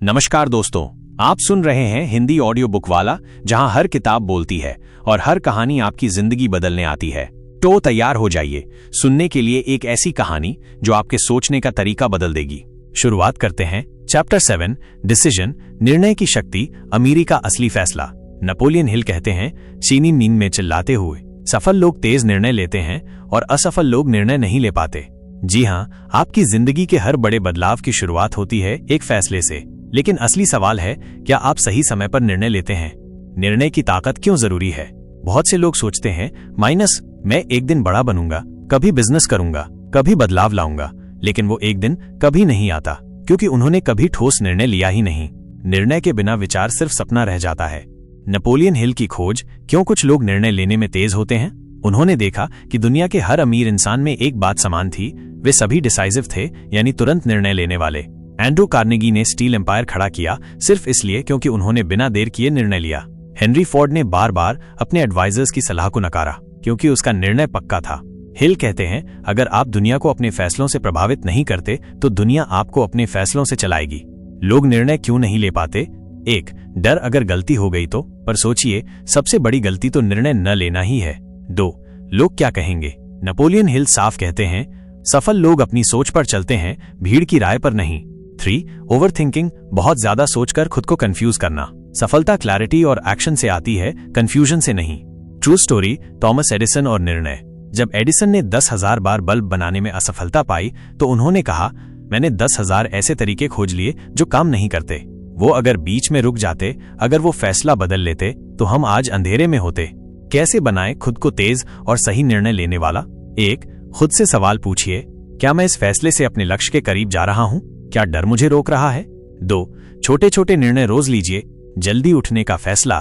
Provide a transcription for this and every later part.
नमस्कार दोस्तों, आप सुन रहे हैं हिंदी ऑडियो बुक वाला, जहां हर किताब बोलती है और हर कहानी आपकी जिंदगी बदलने आती है। तो तैयार हो जाइए सुनने के लिए एक ऐसी कहानी जो आपके सोचने का तरीका बदल देगी। शुरुआत करते हैं चैप्टर 7, डिसीजन, निर्णय की शक्ति, अमीरी का असली फैसला। नेपोलियन हिल कहते हैं, चीनी नींद में चिल्लाते हुए, सफल लोग तेज निर्णय लेते हैं और असफल लोग निर्णय नहीं ले पाते। जी हाँ, आपकी जिंदगी के हर बड़े बदलाव की शुरुआत होती है एक फैसले से। लेकिन असली सवाल है, क्या आप सही समय पर निर्णय लेते हैं? निर्णय की ताकत क्यों जरूरी है? बहुत से लोग सोचते हैं, मैं एक दिन बड़ा बनूंगा, कभी बिजनेस करूंगा, कभी बदलाव लाऊंगा, लेकिन वो एक दिन कभी नहीं आता क्योंकि उन्होंने कभी ठोस निर्णय लिया ही नहीं। निर्णय के बिना विचार सिर्फ सपना रह जाता है। नेपोलियन हिल की खोज, क्यों कुछ लोग निर्णय लेने में तेज होते हैं। उन्होंने देखा कि दुनिया के हर अमीर इंसान में एक बात समान थी, वे सभी डिसाइसिव थे, यानी तुरंत निर्णय लेने वाले। एंड्रू कार्नेगी ने स्टील एम्पायर खड़ा किया सिर्फ इसलिए क्योंकि उन्होंने बिना देर किए निर्णय लिया। हेनरी फोर्ड ने बार बार अपने एडवाइजर्स की सलाह को नकारा क्योंकि उसका निर्णय पक्का था। हिल कहते हैं, अगर आप दुनिया को अपने फैसलों से प्रभावित नहीं करते तो दुनिया आपको अपने फैसलों से चलाएगी। लोग निर्णय क्यों नहीं ले पाते? 1. डर, अगर गलती हो गई तो। पर सोचिए, सबसे बड़ी गलती तो निर्णय न लेना ही है। 2. लोग क्या कहेंगे? नेपोलियन हिल साफ कहते हैं, सफल लोग अपनी सोच पर चलते हैं, भीड़ की राय पर नहीं। 3. ओवरथिंकिंग, बहुत ज्यादा सोचकर खुद को कंफ्यूज करना। सफलता क्लैरिटी और एक्शन से आती है, कंफ्यूजन से नहीं। ट्रू स्टोरी, थॉमस एडिसन और निर्णय। जब एडिसन ने 10,000 बार बल्ब बनाने में असफलता पाई तो उन्होंने कहा, मैंने 10,000 ऐसे तरीके खोज लिए जो काम नहीं करते। वो अगर बीच में रुक जाते, अगर वो फैसला बदल लेते तो हम आज अंधेरे में होते। कैसे बनाएं खुद को तेज और सही निर्णय लेने वाला? 1. खुद से सवाल पूछिए, क्या मैं इस फैसले से अपने लक्ष्य के करीब जा रहा हूं? क्या डर मुझे रोक रहा है? 2. छोटे छोटे निर्णय रोज लीजिए, जल्दी उठने का फैसला,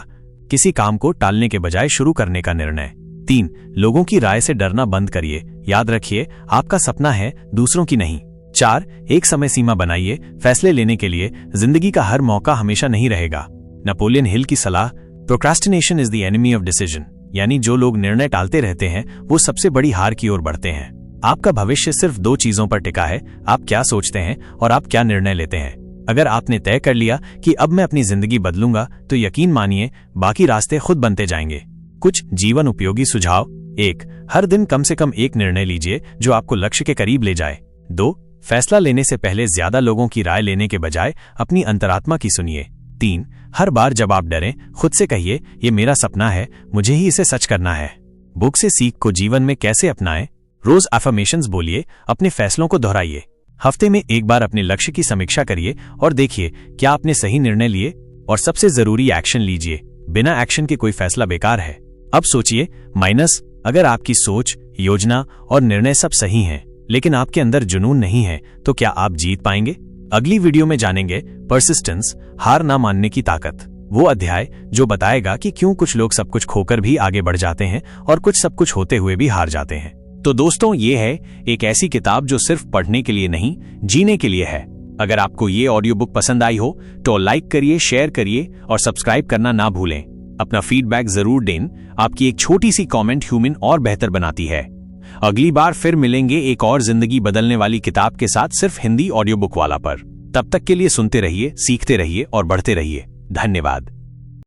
किसी काम को टालने के बजाय शुरू करने का निर्णय। 3. लोगों की राय से डरना बंद करिए, याद रखिए आपका सपना है, दूसरों की नहीं। 4. एक समय सीमा बनाइए फैसले लेने के लिए, जिंदगी का हर मौका हमेशा नहीं रहेगा। नेपोलियन हिल की सलाह, procrastination is the enemy of decision, यानी जो लोग निर्णय टालते रहते हैं वो सबसे बड़ी हार की ओर बढ़ते हैं। आपका भविष्य सिर्फ 2 चीजों पर टिका है, आप क्या सोचते हैं और आप क्या निर्णय लेते हैं। अगर आपने तय कर लिया कि अब मैं अपनी जिंदगी बदलूंगा, तो यकीन मानिए बाकी रास्ते खुद बनते जाएंगे। कुछ जीवन उपयोगी सुझाव। 1. हर दिन कम से कम एक निर्णय लीजिए जो आपको लक्ष्य के करीब ले जाए। 2. फैसला लेने से पहले ज्यादा लोगों की राय लेने के बजाय अपनी अंतरात्मा की सुनिए। 3. हर बार जब आप डरें, खुद से कहिए, ये मेरा सपना है, मुझे ही इसे सच करना है। बुक से सीख को जीवन में कैसे अपनाएं। रोज अफर्मेशंस बोलिए, अपने फैसलों को दोहराइए। हफ्ते में एक बार अपने लक्ष्य की समीक्षा करिए और देखिए क्या आपने सही निर्णय लिए। और सबसे जरूरी, एक्शन लीजिए, बिना एक्शन के कोई फैसला बेकार है। अब सोचिए, अगर आपकी सोच, योजना और निर्णय सब सही हैं, लेकिन आपके अंदर जुनून नहीं है, तो क्या आप जीत पाएंगे? अगली वीडियो में जानेंगे परसिस्टेंस, हार ना मानने की ताकत, वो अध्याय जो बताएगा कि क्यों कुछ लोग सब कुछ खोकर भी आगे बढ़ जाते हैं और कुछ सब कुछ होते हुए भी हार जाते हैं। तो दोस्तों, ये है एक ऐसी किताब जो सिर्फ पढ़ने के लिए नहीं, जीने के लिए है। अगर आपको ये ऑडियो बुक पसंद आई हो तो लाइक करिए, शेयर करिए और सब्सक्राइब करना ना भूलें। अपना फीडबैक जरूर दें, आपकी एक छोटी सी कमेंट ह्यूमन और बेहतर बनाती है। अगली बार फिर मिलेंगे एक और जिंदगी बदलने वाली किताब के साथ, सिर्फ हिंदी ऑडियो बुक वाला पर। तब तक के लिए सुनते रहिए, सीखते रहिए और बढ़ते रहिए। धन्यवाद।